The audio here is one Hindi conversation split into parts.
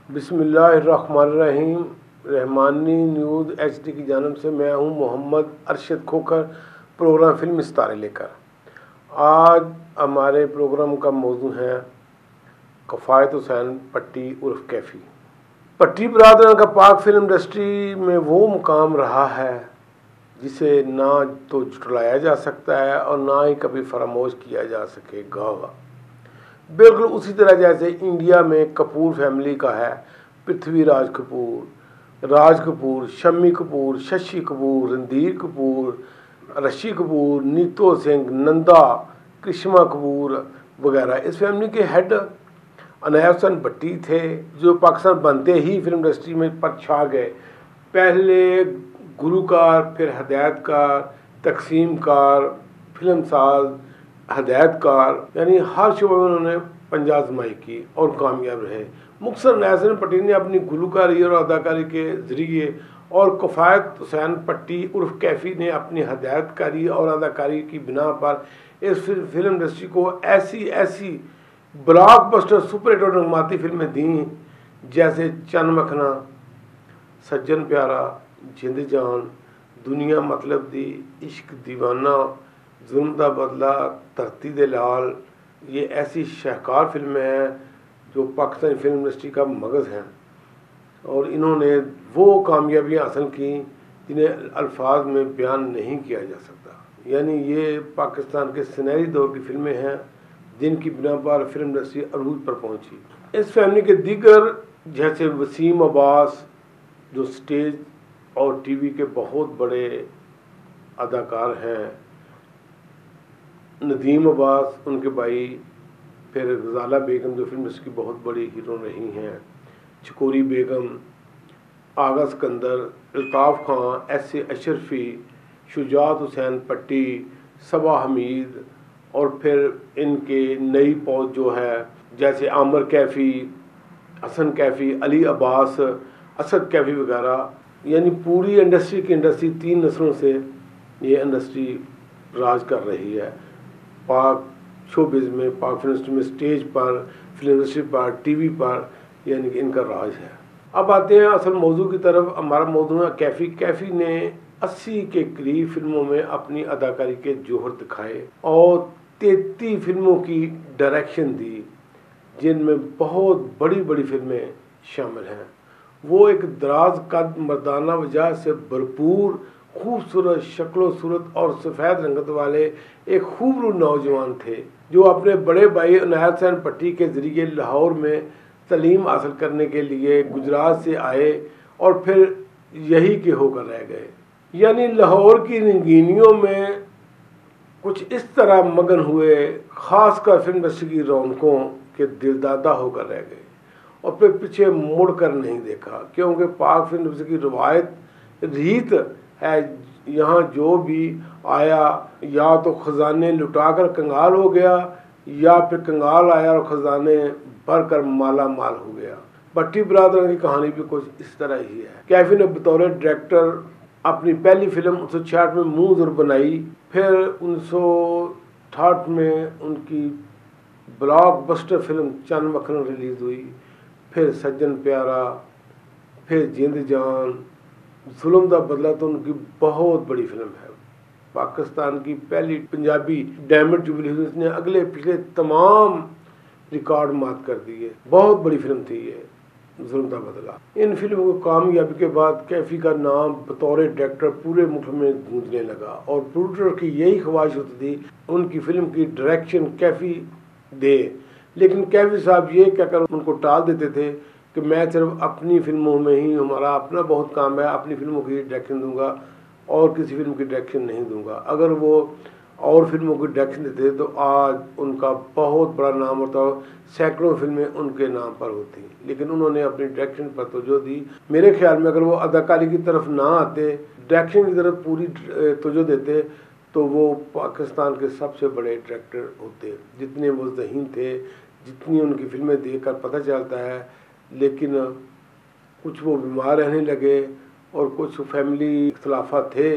बिस्मिल्लाहिर्रहमानिर्रहीम। रहमानी न्यूज़ HD की जानब से मैं हूं मोहम्मद अरशद खोखर, प्रोग्राम फिल्म सितारे लेकर। आज हमारे प्रोग्राम का मौजू है कफ़ायत हुसैन पट्टी उर्फ कैफ़ी। पट्टी बरादरान का पाक फिल्म इंडस्ट्री में वो मुकाम रहा है जिसे ना तो जुटलाया जा सकता है और ना ही कभी फरामोश किया जा सकेगा। बिल्कुल उसी तरह जैसे इंडिया में कपूर फैमिली का है पृथ्वीराज कपूर, राज कपूर, शम्मी कपूर, शशि कपूर, रणधीर कपूर, ऋषि कपूर, नीतो सिंह, नंदा, करिश्मा कपूर वगैरह। इस फैमिली के हेड अनायत हुसैन भट्टी थे, जो पाकिस्तान बनते ही फिल्म इंडस्ट्री में पर छा गए। पहले गुलूकार, फिर हदायतकार, तकसीमकार, फिल्म साज, हदायतकार, यानी हर शोबे में उन्होंने पंजा आजमाई की और कामयाब रहे। मुख्तसर अनायत हुसैन पट्टी ने अपनी गुलूकारी और अदाकारी के ज़रिए और कफ़ायत हुसैन पट्टी उर्फ कैफ़ी ने अपनी हदायतकारी और अदाकारी की बिना पर इस फिल्म इंडस्ट्री को ऐसी ब्लॉकबस्टर सुपर हिट रंगमाती फिल्में दी, जैसे चन मखना, सज्जन प्यारा, जिंद जान, दुनिया मतलब दी, इश्क दीवाना, जुल्म दा बदला, धरती दे लाल। ये ऐसी शाहकार फिल्में हैं जो पाकिस्तानी फिल्म इंडस्ट्री का मगज़ हैं और इन्होंने वो कामयाबियाँ हासिल की जिन्हें अल्फाज में बयान नहीं किया जा सकता। यानी ये पाकिस्तान के सुनहरी दौर की फिल्में हैं जिनकी बिना पर फिल्म इंडस्ट्री अरूज पर पहुंची। इस फैमिली के दीगर जैसे वसीम अब्बास, जो स्टेज और टीवी के बहुत बड़े अदाकार हैं, नदीम अब्बास उनके भाई, फिर गजाला बेगम जो फिल्म इंडस्ट्री की बहुत बड़ी हीरो रही हैं, चकोरी बेगम, आगा सिकंदर, अल्ताफ़ खां, S.A. अशरफी, शुजात हुसैन पट्टी, सबा हमीद, और फिर इनके नई पौध जो है जैसे आमर कैफ़ी, हसन कैफ़ी, अली अब्बास, असद कैफ़ी वगैरह। यानी पूरी इंडस्ट्री 3 नस्लों से ये इंडस्ट्री राज कर रही है पाक शोबिज़ में, पाक फिल्म इंडस्ट्री में, स्टेज पर, फिल्म इंडस्ट्री पर, टीवी पर, यानी कि इनका राज है। अब आते हैं असल मौजू की तरफ। हमारा मौजू है कैफ़ी। कैफ़ी ने 80 के करीब फिल्मों में अपनी अदाकारी के जोहर दिखाए और 33 फिल्मों की डायरेक्शन दी, जिनमें बहुत बड़ी बड़ी फिल्में शामिल हैं। वो एक दराज कद, मर्दाना वजह से भरपूर, खूबसूरत शक्ल सूरत और सफ़ेद रंगत वाले एक खूबरू नौजवान थे, जो अपने बड़े भाई अनायत हुसैन पट्टी के ज़रिए लाहौर में तालीम हासिल करने के लिए गुजरात से आए और फिर यही के होकर रह गए। यानी लाहौर की रंगीनियों में कुछ इस तरह मगन हुए, ख़ासकर फिल्म इंडस्ट्री की रौनकों के दिलदादा होकर रह गए और फिर पीछे मुड़ कर नहीं देखा, क्योंकि पाक फिल्म इंडस्ट्री की रवायत रीत है, यहाँ जो भी आया या तो ख़जाने लुटाकर कंगाल हो गया या फिर कंगाल आया और ख़जाने भर कर माला माल हो गया। भट्टी बरादरान की कहानी भी कुछ इस तरह ही है। कैफ़ी ने बतौर डायरेक्टर अपनी पहली फिल्म 1966 में मुँह ज़ुर बनाई, फिर 1968 में उनकी ब्लॉकबस्टर फिल्म चन मखना रिलीज़ हुई, फिर सज्जन प्यारा, फिर जिंद जान, जुल्म दा बदला तो उनकी बहुत बड़ी फिल्म है। पाकिस्तान की पहली पंजाबी डायमंड जुबली हुई, उसने अगले पिछले तमाम रिकॉर्ड मात कर दिए। बहुत बड़ी फिल्म थी ये जुल्म दा बदला। इन फिल्मों की कामयाबी के बाद कैफ़ी का नाम बतौर डायरेक्टर पूरे मुल्क में गूंजने लगा और प्रोड्यूसर की यही ख्वाहिश होती थी उनकी फिल्म की डायरेक्शन कैफ़ी दे, लेकिन कैफ़ी साहब ये कहकर उनको टाल देते थे कि मैं सिर्फ अपनी फिल्मों में ही, हमारा अपना बहुत काम है, अपनी फिल्मों की डायरेक्शन दूंगा और किसी फिल्म की डायरेक्शन नहीं दूंगा। अगर वो और फिल्मों की डायरेक्शन देते तो आज उनका बहुत बड़ा नाम होता, सैकड़ों फिल्में उनके नाम पर होती, लेकिन उन्होंने अपनी डायरेक्शन पर तवज्जो दी। मेरे ख्याल में अगर वो अदाकारी की तरफ ना आते, डायरेक्शन की तरफ पूरी तवज्जो देते, तो वो पाकिस्तान के सबसे बड़े डायरेक्टर होते। जितने वो ज़हीन थे, जितनी उनकी फिल्में देखकर पता चलता है, लेकिन कुछ वो बीमार रहने लगे और कुछ फैमिली इख्तलाफात थे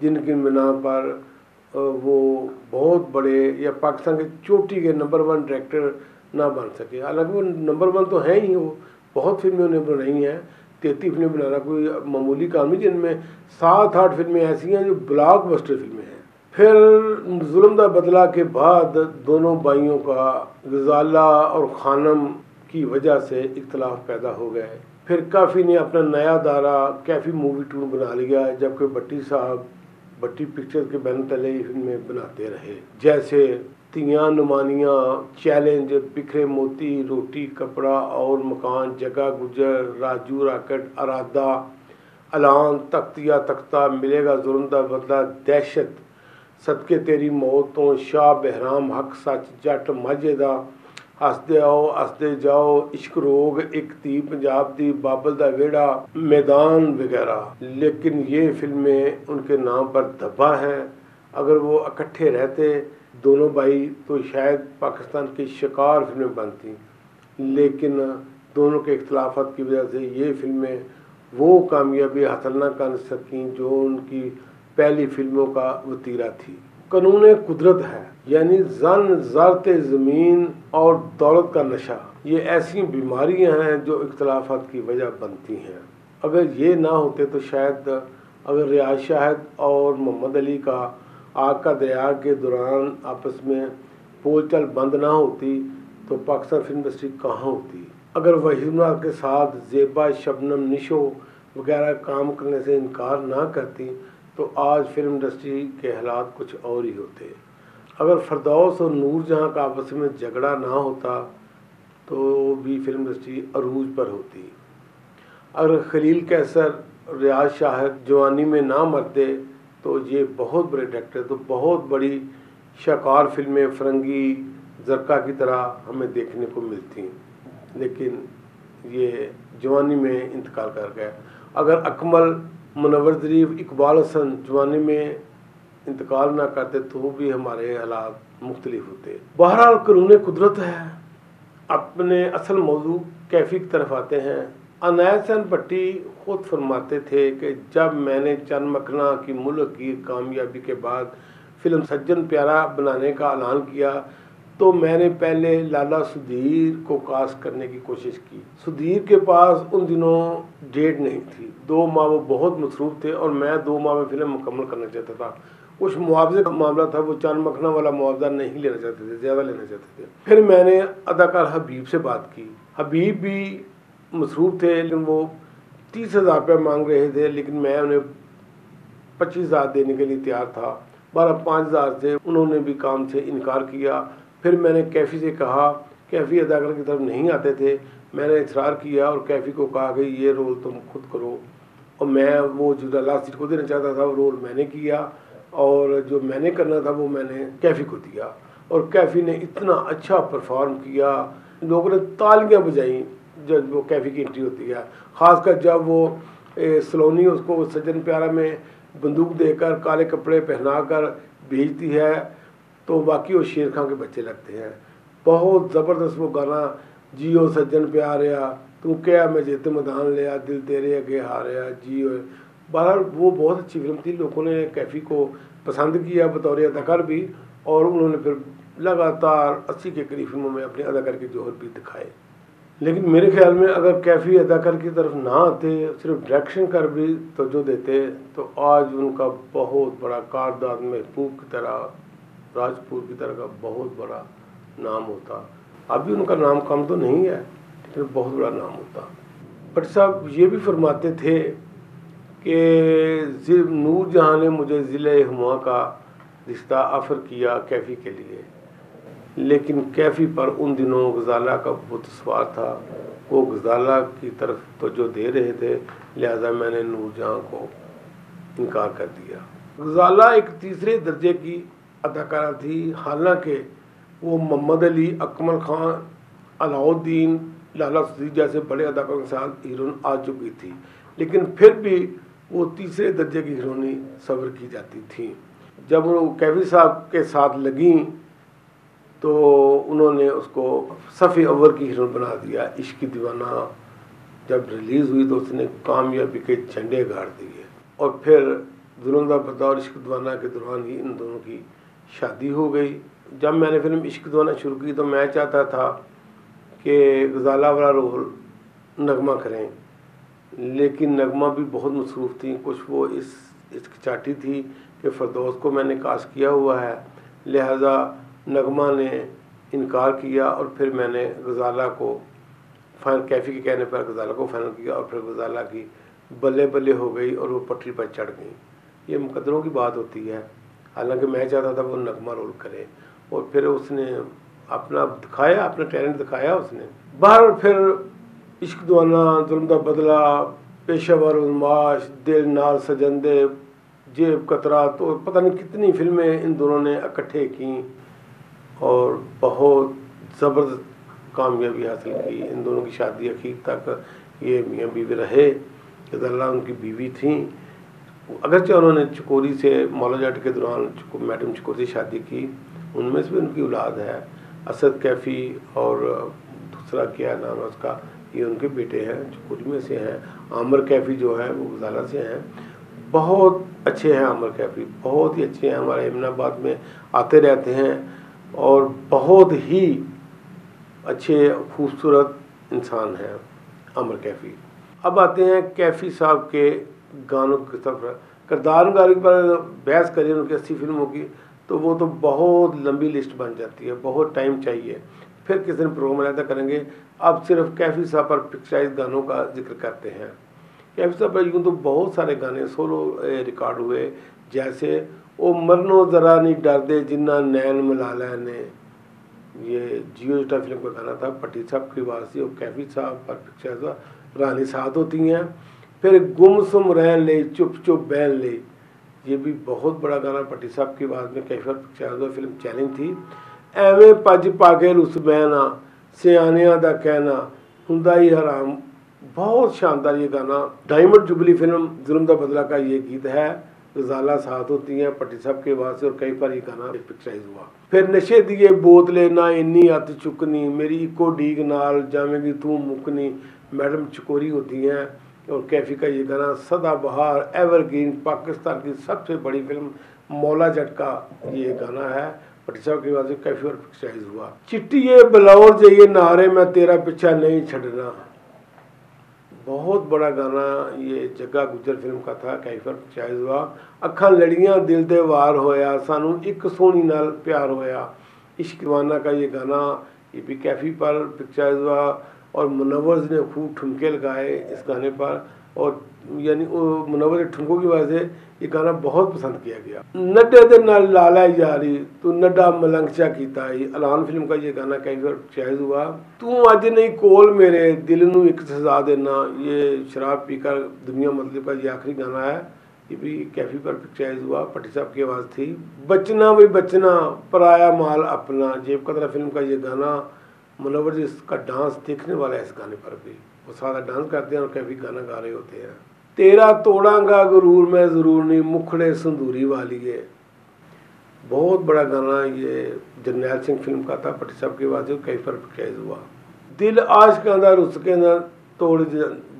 जिनकी बिना पर वो बहुत बड़े या पाकिस्तान के चोटी के नंबर 1 डायरेक्टर ना बन सके। हालांकि वो नंबर 1 तो हैं ही, वो बहुत फिल्में उन्हें बनाई हैं, 33 फिल्में बनाना कोई मामूली काम नहीं, जिनमें 7-8 फिल्में ऐसी हैं जो ब्लॉकबस्टर फिल्में हैं। फिर जुल्म दा बदला के बाद दोनों भाइयों का गजाला और खानम की वजह से इख्तलाफ पैदा हो गए। फिर कैफी ने अपना नया दायरा कैफी मूवी टूर बना लिया, जबकि भट्टी साहब भट्टी पिक्चर के बैनर तले ही फिल्में बनाते रहे, जैसे तियां नुमानियाँ, चैलेंज, बिखरे मोती, रोटी कपड़ा और मकान, जगह गुजर, राजू राकेट, अरादा, अलान, तख्तिया तख्ता, मिलेगा जुल्म दा बदला, दहशत, सदके तेरी मौतों, शाह बहराम, हक सच, जट माझे दा, हसदे आओ हसदे जाओ, इश्क रोग, एक धी पंजाब दी, बाबल दा वेड़ा, मैदान वगैरह। लेकिन ये फिल्में उनके नाम पर धब्बा हैं। अगर वो इकट्ठे रहते दोनों भाई तो शायद पाकिस्तान की शिकार फिल्में बनती, लेकिन दोनों के इख्तलाफात की वजह से ये फिल्में वो कामयाबी हासिल न कर सकीं जो उनकी पहली फिल्मों का वतीरा थी। कानून कुदरत है, यानी जन ज़ारत ज़मीन और दौलत का नशा, ये ऐसी बीमारियां हैं जो इख्तलाफात की वजह बनती हैं। अगर ये ना होते तो शायद अगर रियाज शाहिद और मोहम्मद अली का आग का दरिया के दौरान आपस में बोलचाल बंद ना होती तो पाकिस्तान फिल्म इंडस्ट्री कहाँ होती। अगर वहीदा के साथ ज़ेबा, शबनम, निशो वगैरह काम करने से इनकार ना करती तो आज फिल्म इंडस्ट्री के हालात कुछ और ही होते। अगर फरदौस और नूरजहां का आपस में झगड़ा ना होता तो भी फिल्म इंडस्ट्री अरूज पर होती। अगर खलील कैसर, रियाज शाहिद जवानी में ना मरते तो ये बहुत बड़े डायरेक्टर तो बहुत बड़ी शाकार फिल्में फरंगी, जरका की तरह हमें देखने को मिलती, लेकिन ये जवानी में इंतकाल कर गए। अगर अकमल, मुनव्वर ज़रीफ, इकबाल हसन जवानी में इंतकाल ना करते तो भी हमारे हालात मुख्तलिफ होते। बहरहाल कानून कुदरत है। अपने असल मौजू कैफी की तरफ आते हैं। अनायत हुसैन भट्टी खुद फरमाते थे कि जब मैंने चंद मखना की मुल्क की कामयाबी के बाद फिल्म सज्जन प्यारा बनाने का ऐलान किया तो मैंने पहले लाला सुधीर को कास्ट करने की कोशिश की। सुधीर के पास उन दिनों डेट नहीं थी, 2 माह वो बहुत मसरूफ़ थे और मैं 2 माह में फिल्म मुकम्मल करना चाहता था। उस मुआवजे का मामला था, वो चंद मखना वाला मुआवजा नहीं लेना चाहते थे, ज़्यादा लेना चाहते थे। फिर मैंने अदाकार हबीब से बात की। हबीब भी मसरूफ़ थे, लेकिन वो 30,000 रुपये मांग रहे थे, लेकिन मैं उन्हें 25,000 देने के लिए तैयार था। 5,000 से उन्होंने भी काम से इनकार किया। फिर मैंने कैफ़ी से कहा, कैफ़ी अदाकार की तरफ नहीं आते थे। मैंने इसरार किया और कैफ़ी को कहा कि ये रोल तुम खुद करो, और मैं वो जो लास्ट सीट को देना चाहता था वो रोल मैंने किया और जो मैंने करना था वो मैंने कैफ़ी को दिया। और कैफ़ी ने इतना अच्छा परफॉर्म किया, लोगों ने तालियां बजाई जब वो कैफ़ी की एंट्री होती है, ख़ासकर जब वो सलोनी उसको सज्जन प्यारा में बंदूक देकर काले कपड़े पहनाकर भेजती है तो बाकी वो शेर खां के बच्चे लगते हैं। बहुत ज़बरदस्त वो गाना, जियो सज्जन प्यारिया तू क्या मैं जेते मैदान लिया, दिल तेरे अगे हारिया जियो। बहरहाल वो बहुत अच्छी फिल्म थी, लोगों ने कैफ़ी को पसंद किया बतौर अदाकार भी, और उन्होंने फिर लगातार 80 के करीब फिल्मों में अपने अदाकार के जोहर भी दिखाए। लेकिन मेरे ख्याल में अगर कैफ़ी अदाकार की तरफ ना आते, सिर्फ डायरेक्शन कर भी तवज्जो देते तो आज उनका बहुत बड़ा कारदाद महबूब की तरह, राजपूत की तरह का बहुत बड़ा नाम होता। अभी उनका नाम कम तो नहीं है, लेकिन बहुत बड़ा नाम होता। भट्ट साहब ये भी फरमाते थे कि नूरजहां ने मुझे ज़िले हुमा का रिश्ता ऑफ़र किया कैफ़ी के लिए, लेकिन कैफ़ी पर उन दिनों गजाला का बहुत सवार था, वो गजाला की तरफ तो जो दे रहे थे, लिहाजा मैंने नूरजहां को इनकार कर दिया। गजाला एक तीसरे दर्जे की अदाकारा थी, हालांकि वो मोहम्मद अली, अकमल खान, अलाउद्दीन, लाला सुधीर जैसे बड़े अदाकारों के साथ हीरोइन आ चुकी थी, लेकिन फिर भी वो तीसरे दर्जे की हीरोइनी सब्र की जाती थी। जब वो कैफ़ी साहब के साथ लगी तो उन्होंने उसको सफ़े अव्वल की हीरोइन बना दिया। इश्क की दीवाना जब रिलीज़ हुई तो उसने कामयाबी के झंडे गाड़ दिए, और फिर जुल्म दा बदला और इश्क दीवाना के दौरान ही इन दोनों की शादी हो गई। जब मैंने फिल्म इश्क दीवाना शुरू की तो मैं चाहता था कि गजाला वाला रोल नगमा करें, लेकिन नगमा भी बहुत मसरूफ़ थी। कुछ वो इस हिचकिचाती थी कि फ़रदौस को मैंने कास्ट किया हुआ है, लिहाजा नगमा ने इनकार किया और फिर मैंने गज़ाला को कैफ़ी के कहने पर गज़ाला को फ़ाइनल किया और फिर गज़ाला की बल्ले बल्ले हो गई और वो पटरी पर चढ़ गई। ये मुकद्दरों की बात होती है। हालांकि मैं चाहता था वो नगमा रोल करे और फिर उसने अपना दिखाया, अपना टैलेंट दिखाया उसने। बाहर फिर इश्क दीवाना, जुल्म दा बदला, पेशावर उन्माश, दिल नाल सजंदे, जेब कतरा, तो पता नहीं कितनी फिल्में इन दोनों ने इकट्ठे की और बहुत ज़बरदस्त कामयाबी हासिल की। इन दोनों की शादी आखिर तक ये मियाँ बीवी रहे। गज़ाला उनकी बीवी थी, अगरचे उन्होंने चकोरी से मौला जट के दौरान मैडम चकोरी से शादी की, उनमें से भी उनकी औलाद है। असद कैफ़ी और दूसरा क्या नाम है उसका, ये उनके बेटे हैं, चकोरी में से हैं। आमिर कैफ़ी जो है वो गज़ाला से हैं। बहुत अच्छे हैं आमिर कैफ़ी, बहुत ही अच्छे हैं, हमारे इमनाबाद में आते रहते हैं और बहुत ही अच्छे खूबसूरत इंसान हैं आमिर कैफ़ी। अब आते हैं कैफ़ी साहब के गानों की तरफ। किरदार नगारी पर बहस करें उनकी 80 फिल्मों की तो वो तो बहुत लंबी लिस्ट बन जाती है, बहुत टाइम चाहिए, फिर किसी दिन प्रोग्राम अलग करेंगे। अब सिर्फ कैफ़ी साहब पर पिक्चराइज गानों का जिक्र करते हैं। कैफ़ी साहब पर यूँ तो बहुत सारे गाने सोलो रिकॉर्ड हुए, जैसे ओ मरनो ज़रा नहीं डर दे जिन्ना नैन मिला लैने, ये जियो जटा फिल्म का गाना था, पट्टी साहब की आवाज़ थी और कैफ़ी साहब पर पिक्चराइज हुआ। रानी साथ होती हैं। फिर गुमसुम रहन ले चुप चुप बहन ले, ये भी बहुत बड़ा गाना पट्टी साहब की आवाज़ में कैफ़ी साहब फिल्म चैलेंज थी। एवें पज पाके रुस बहना सियानियां दा कहना हुंदा ही हराम, बहुत शानदार ये गाना। डायमंड जुबली फिल्म जुल्म दा बदला का ये गीत है। गज़ाला साथ होती हैं पट्टी साहब के आवाज़ से और कई बार ये गाना पिक्चराइज हुआ। फिर नशे दिए बोतले ना इन्नी अत चुकनी, मेरी इको डीग नाल जावेंगी तू मुकनी, मैडम चकोरी होती हैं और कैफ़ी का ये गाना सदाबहार एवरग्रीन, पाकिस्तान की सबसे बड़ी फिल्म मौला जट का ये गाना है। पट्टी साहब की आवाज़ से कैफ़ी और पिक्चराइज हुआ। चिट्टिए बलौर जाइए नारे मैं तेरा पीछा नहीं छड़ना, बहुत बड़ा गाना ये जग्गा गुजर फिल्म का था, कैफ़ी पर पिक्चराइज हुआ। अखां लड़ियां दिल दे वार होया सानू एक सोहनी नाल प्यार होया, इश्क दीवाना का ये गाना ये भी कैफ़ी पर पिक्चराइज हुआ और मुनव्वर ने खूब ठुमके लगाए इस गाने पर और यानी मुनव्वर के ठुमकों की वजह से ये गाना बहुत पसंद किया गया। नड्डे दे नाल लाला यारी तू नड्डा मलंगचा कीता ही, ऐलान फिल्म का ये गाना कैफ़ी पर पिक्चराइज हुआ। तू अज नहीं कोल मेरे दिल नू एक सजा देना, ये शराब पीकर दुनिया मतलब का ये आखिरी गाना है, ये भी कैफ़ी पर पिक्चराइज हुआ। पट्टी साहब की आवाज़ थी। बचना भी बचना पराया माल अपना, जेब कतरा फिल्म का ये गाना। मुनव्वर जी इसका डांस देखने वाला है इस गाने पर भी, वो सारा डांस करते हैं और कैफ़ी गाना गा रहे होते हैं। तेरा तोड़ांगा गुरूर मैं ज़रूर नहीं मुखड़े संदूरी वाली है, बहुत बड़ा गाना ये जरनैल सिंह फिल्म का था। पट्टी साहब की आवाज़ से कैफ़ी पर पिक्चराइज हुआ। दिल आशिकां दा रुस के ना तोड़,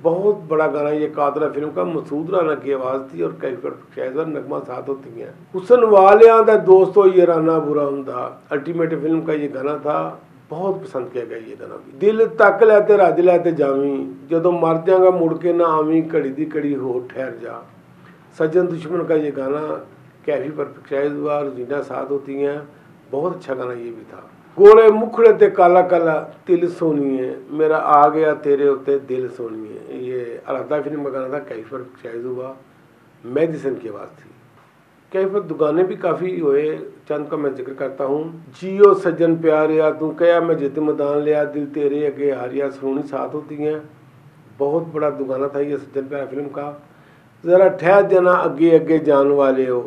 बहुत बड़ा गाना ये कादरा फिल्म का, मसूद राना की आवाज़ थी और कैफ़ी पर पिक्चराइज हुआ। नगमा साथ होती हैं। हुसन वालियां दा दोस्तों ये राना बुरा हुंदा, अल्टीमेट फिल्म का ये गाना था, बहुत पसंद किया गया ये गाना भी। दिल तक लै ते रज लै ते जावी जदों मर जांगा मुड़ के ना आवी, घड़ी दी घड़ी हो ठहर जा, सज्जन दुश्मन का ये गाना कैफ़ी पर पिक्चराइज हुआ। रोजीना साथ होती हैं, बहुत अच्छा गाना ये भी था। गोरे मुखड़े ते काला काला तिल सोनिए मेरा आ गया तेरे उत्ते दिल सोनिए, ये अराधा फिल्म का गाना था, कैफ़ी पर पिक्चराइज हुआ। मेहदी हसन की आवाज़ थी। कैफ़ी पर दुगाने भी काफ़ी हुए, चंद का मैं जिक्र करता हूँ। जियो सज्जन प्यारिया तू कया मैं जित मैदान लिया दिल तेरे अगे हारिया, सोनी साथ होती हैं, बहुत बड़ा दुगाना था ये सज्जन प्यारा फिल्म का। ज़रा ठहर जाना अगे अगे जान वाले हो,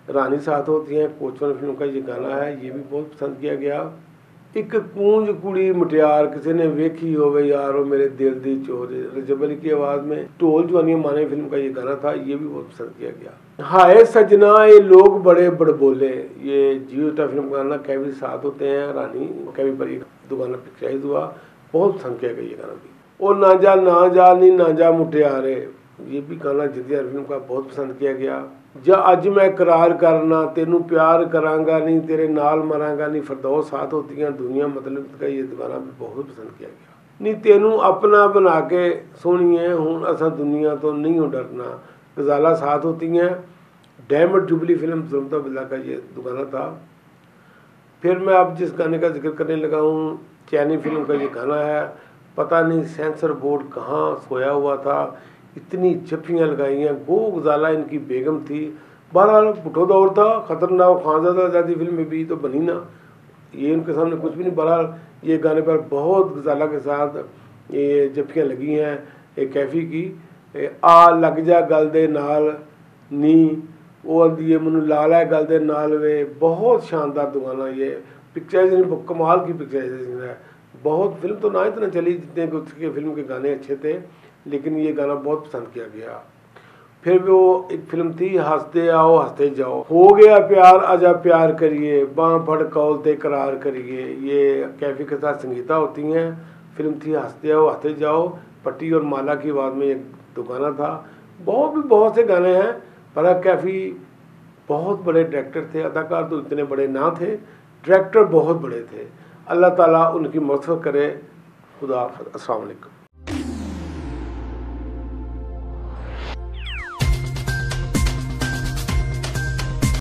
रानी साथ होती हैं, कोचवन फिल्म का ये गाना है, ये भी बहुत पसंद किया गया। एक कूंज कुड़ी मुटियार किसी ने वेखी होवे यारो मेरे दिल दी चोर, रजब अली की आवाज़ में ढोल जवानियां माने फिल्म का ये गाना था, ये भी बहुत पसंद किया गया। हाय सजना ये लोग बड़े बड़बोले, ये जियो जटा फिल्म का गाना, कैफ़ी साथ होते हैं, रानी कैफ़ी पर ये दुगाना पिक्चराइज हुआ, बहुत पसंद किया गया ये गाना भी। और ना जा नी ना जा मुटियारे, ये भी गाना जिद्दिया फिल्म का बहुत पसंद किया गया। जा अज मैं करार करना तेनू प्यार करांगा नहीं तेरे नाल मरांगा नहीं, फरदौस साथ होती हैं, दुनिया मतलब का ये गाना भी बहुत पसंद किया गया। नी तेनू अपना बना के सोहणीए हुण असां दुनिया तो नहीं हो डरना, गजाला साथ होती हैं। डायमंड जुबली फिल्म ज़ुल्मता बिल्ला का ये गाना था। फिर मैं अब जिस गाने का जिक्र करने लगा हूँ, चैनी फिल्म का ये गाना है। पता नहीं सेंसर बोर्ड कहाँ सोया हुआ था, इतनी जफ्फियाँ लगाई हैं। गो गजाला इनकी बेगम थी। बहरहाल पुठो दौर था, खतरनाक खानजादा आज़ादी फिल्म में भी तो बनी ना, ये इनके सामने कुछ भी नहीं। बहरहाल ये गाने पर बहुत गजाला के साथ ये जफ्फियाँ लगी हैं। एक कैफी की आ लग जा गल दे नाल नी, वो आंदी है मैनू ला लै गल दे नाल वे। बहुत शानदार गाना ये, पिक्चराइजेशन कमाल की पिक्चराइजेशन है। बहुत फिल्म तो ना इतना चली जितने उसके फिल्म के गाने अच्छे थे, लेकिन ये गाना बहुत पसंद किया गया। फिर वो एक फिल्म थी हंसते आओ हंसते जाओ, हो गया प्यार आजा प्यार करिए, बाँ फड़ कौलते करार करिए। ये कैफी के साथ संगीता होती हैं। फिल्म थी हंसते आओ हंसते जाओ, पट्टी और माला की आवाज़ में एक दो गाना था। बहुत से गाने हैं। पर कैफी बहुत बड़े डायरेक्टर थे, अदाकार तो इतने बड़े ना थे, डायरेक्टर बहुत बड़े थे। अल्लाह ताला उनकी मग़फ़िरत करे। खुदा हाफ़िज़। अस्सलाम वालेकुम।